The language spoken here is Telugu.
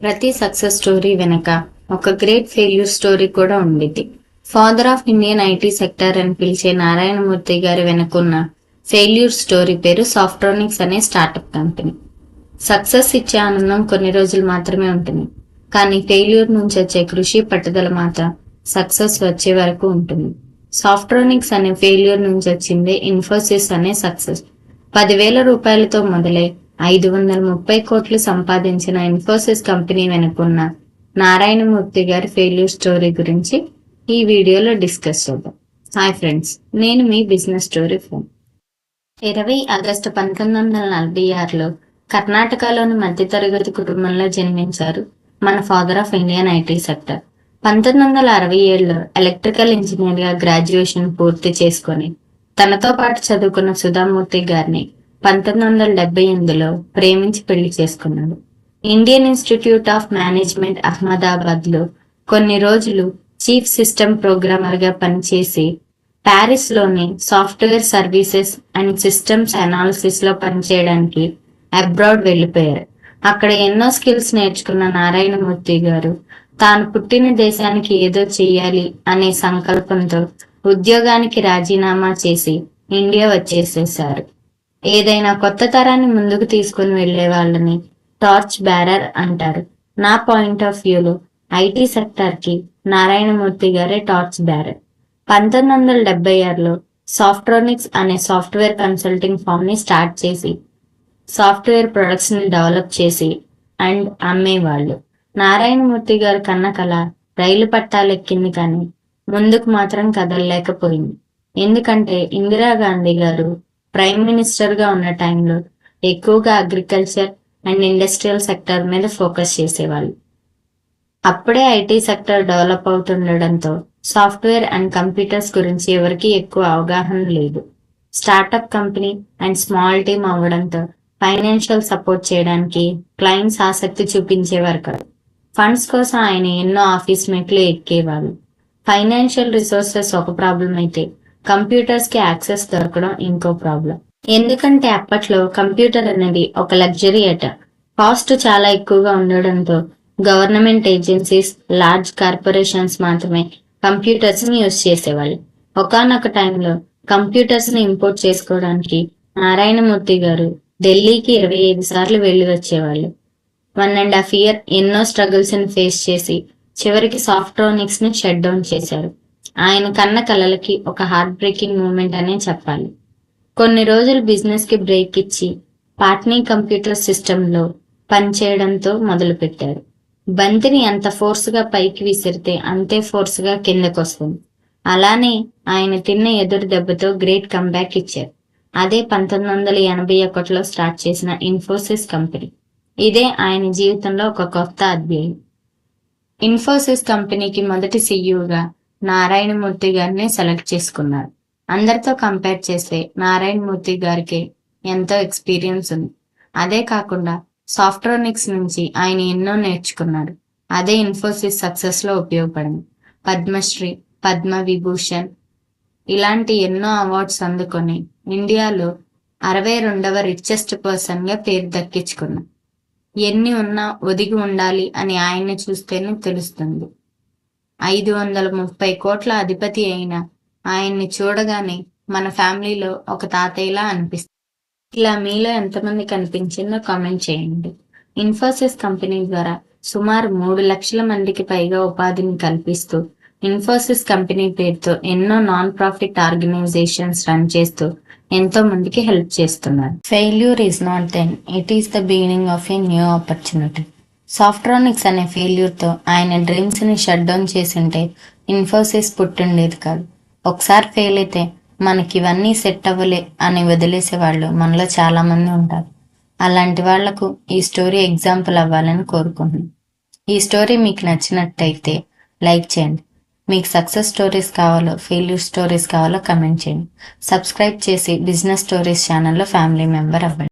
ప్రతి సక్సెస్ స్టోరీ వెనక ఒక గ్రేట్ ఫెయిల్యూర్ స్టోరీ కూడా ఉండేది. Father of Indian IT sector అని పిలిచే నారాయణమూర్తి గారి వెనుకున్న ఫెయిల్యూర్ స్టోరీ పేరు సాఫ్ట్రానిక్స్ అనే స్టార్టప్ కంపెనీ. సక్సెస్ ఇచ్చే ఆనందం కొన్ని రోజులు మాత్రమే ఉంటుంది, కానీ ఫెయిల్యూర్ నుంచి వచ్చే కృషి పట్టుదల మాత్రం సక్సెస్ వచ్చే వరకు ఉంటుంది. సాఫ్ట్రానిక్స్ అనే ఫెయిల్యూర్ నుంచి వచ్చిందే ఇన్ఫోసిస్ అనే సక్సెస్. 10,000 రూపాయలతో మొదలై 530 కోట్లు సంపాదించిన ఇన్ఫోసిస్ కంపెనీ వెనుకున్న నారాయణమూర్తి గారి ఫెయిల్యూర్ స్టోరీ గురించి ఈ వీడియోలో డిస్కస్ చేద్దాం. హాయ్ ఫ్రెండ్స్, నేను మీ బిజినెస్ స్టోరీ ఫ్రెండ్. 20 ఆగస్టు 1946లో కర్ణాటకలోని మధ్యతరగతి కుటుంబంలో జన్మించారు మన father of Indian IT sector. 1967లో ఎలక్ట్రికల్ ఇంజనీర్ గా గ్రాడ్యుయేషన్ పూర్తి చేసుకొని తనతో పాటు చదువుకున్న సుధామూర్తి గారిని 1978లో ప్రేమించి పెళ్లి చేసుకున్నాడు. Indian institute of management Ahmedabad లో కొన్ని రోజులు చీఫ్ సిస్టమ్ ప్రోగ్రామర్ గా పనిచేసి ప్యారిస్ లోని software services and systems analysis లో పనిచేయడానికి అబ్రాడ్ వెళ్లిపోయారు. అక్కడ ఎన్నో స్కిల్స్ నేర్చుకున్న నారాయణమూర్తి గారు తాను పుట్టిన దేశానికి ఏదో చెయ్యాలి అనే సంకల్పంతో ఉద్యోగానికి రాజీనామా చేసి ఇండియా వచ్చేసేశారు. ఏదైనా కొత్త తరాన్ని ముందుకు తీసుకుని వెళ్లే వాళ్ళని టార్చ్ బ్యారర్ అంటారు. నా పాయింట్ ఆఫ్ వ్యూలో ఐటీ సెక్టర్ కి నారాయణమూర్తి గారే టార్చ్ బ్యారర్. 1976లో సాఫ్ట్రానిక్స్ అనే సాఫ్ట్వేర్ కన్సల్టింగ్ ఫామ్ ని స్టార్ట్ చేసి సాఫ్ట్వేర్ ప్రొడక్ట్స్ ని డెవలప్ చేసి అండ్ అమ్మేవాళ్ళు. నారాయణమూర్తి గారు కన్న కల రైలు పట్టాలెక్కింది, కానీ ముందుకు మాత్రం కదలలేకపోయింది. ఎందుకంటే ఇందిరాగాంధీ గారు ప్రైమ్ మినిస్టర్ గా ఉన్న టైంలో ఎక్కువగా అగ్రికల్చర్ అండ్ ఇండస్ట్రియల్ సెక్టర్ మీద ఫోకస్ చేసేవాళ్ళు. అప్పుడే ఐటీ సెక్టర్ డెవలప్ అవుతుండడంతో సాఫ్ట్వేర్ అండ్ కంప్యూటర్స్ గురించి ఎవరికి ఎక్కువ అవగాహన లేదు. Startup company and small team అవ్వడంతో ఫైనాన్షియల్ సపోర్ట్ చేయడానికి క్లయింట్స్ ఆసక్తి చూపించేవారు కాదు. ఫండ్స్ కోసం ఆయన ఎన్నో ఆఫీస్ మెట్లు ఎక్కేవాళ్ళు. ఫైనాన్షియల్ రిసోర్సెస్ ఒక ప్రాబ్లం అయితే కంప్యూటర్స్ కి యాక్సెస్ దొరకడం ఇంకో ప్రాబ్లం. ఎందుకంటే అప్పట్లో కంప్యూటర్ అనేది ఒక లగ్జరీ అట. కాస్ట్ చాలా ఎక్కువగా ఉండడంతో గవర్నమెంట్ ఏజెన్సీస్, లార్జ్ కార్పొరేషన్స్ మాత్రమే కంప్యూటర్స్ ని యూజ్ చేసేవాళ్ళు. ఒకానొక టైంలో కంప్యూటర్స్ ని ఇంపోర్ట్ చేసుకోవడానికి నారాయణమూర్తి గారు ఢిల్లీకి 25 సార్లు వెళ్లి వచ్చేవాళ్ళు. 1.5 year ఎన్నో స్ట్రగుల్స్ ని ఫేస్ చేసి చివరికి సాఫ్ట్రానిక్స్ ని షట్ డౌన్ చేశారు. ఆయన కన్న కలలకి ఒక హార్ట్ బ్రేకింగ్ మూమెంట్ అనే చెప్పాలి. కొన్ని రోజులు బిజినెస్ కి బ్రేక్ ఇచ్చి పాట్నీ కంప్యూటర్ సిస్టమ్ లో పనిచేయడంతో మొదలు పెట్టారు. బంతిని ఎంత ఫోర్స్ గా పైకి విసిరితే అంతే ఫోర్స్ గా కిందకొస్తుంది. అలానే ఆయన తిన్న ఎదురు దెబ్బతో గ్రేట్ కంబ్యాక్ ఇచ్చారు. అదే 1981లో స్టార్ట్ చేసిన ఇన్ఫోసిస్ కంపెనీ. ఇదే ఆయన జీవితంలో ఒక కొత్త అధ్యాయం. ఇన్ఫోసిస్ కంపెనీకి మొదటి సీఈఓగా నారాయణమూర్తి గారిని సెలెక్ట్ చేసుకున్నారు. అందరితో కంపేర్ చేస్తే నారాయణమూర్తి గారికి ఎంతో ఎక్స్పీరియన్స్ ఉంది. అదే కాకుండా సాఫ్ట్రానిక్స్ నుంచి ఆయన ఎన్నో నేర్చుకున్నారు. అదే ఇన్ఫోసిస్ సక్సెస్ లో ఉపయోగపడింది. పద్మశ్రీ, పద్మ విభూషణ్ ఇలాంటి ఎన్నో అవార్డ్స్ అందుకొని ఇండియాలో 62వ రిచెస్ట్ పర్సన్ గా పేరు దక్కించుకున్నారు. ఎన్ని ఉన్నా ఒదిగి ఉండాలి అని ఆయన్ని చూస్తేనే తెలుస్తుంది. 530 కోట్ల అధిపతి అయిన ఆయన్ని చూడగానే మన ఫ్యామిలీలో ఒక తాతయ్యలా అనిపిస్తుంది. ఇలా మీలో ఎంతమంది కనిపించిందో కామెంట్ చేయండి. ఇన్ఫోసిస్ కంపెనీ ద్వారా సుమారు 3 లక్షల మందికి పైగా ఉపాధిని కల్పిస్తూ ఇన్ఫోసిస్ కంపెనీ పేరుతో ఎన్నో నాన్ ప్రాఫిట్ ఆర్గనైజేషన్స్ రన్ చేస్తూ ఎంతో మందికి హెల్ప్ చేస్తున్నారు. Failure is not the end, it is the beginning of a new opportunity. Softronics అనే ఫెయిల్యూర్ తో ఆయన డ్రీమ్స్ ని షట్ డౌన్ చేసింటే ఇన్ఫోసిస్ పుట్టుండేది కాదు. ఒకసారి ఫెయిల్ అయితే మనకి ఇవన్నీ సెట్ అవ్వలే అని వదిలేసే వాళ్ళు మనలో చాలా మంది ఉంటారు. అలాంటి వాళ్లకు ఈ స్టోరీ ఎగ్జాంపుల్ అవ్వాలని కోరుకుంటున్నాను. ఈ స్టోరీ మీకు నచ్చినట్టయితే లైక్ చేయండి. మీకు సక్సెస్ స్టోరీస్ కావాలో ఫెయిల్యూర్ స్టోరీస్ కావాలో కమెంట్ చేయండి. సబ్స్క్రైబ్ చేసి బిజినెస్ స్టోరీస్ ఛానల్లో ఫ్యామిలీ మెంబర్ అవ్వండి.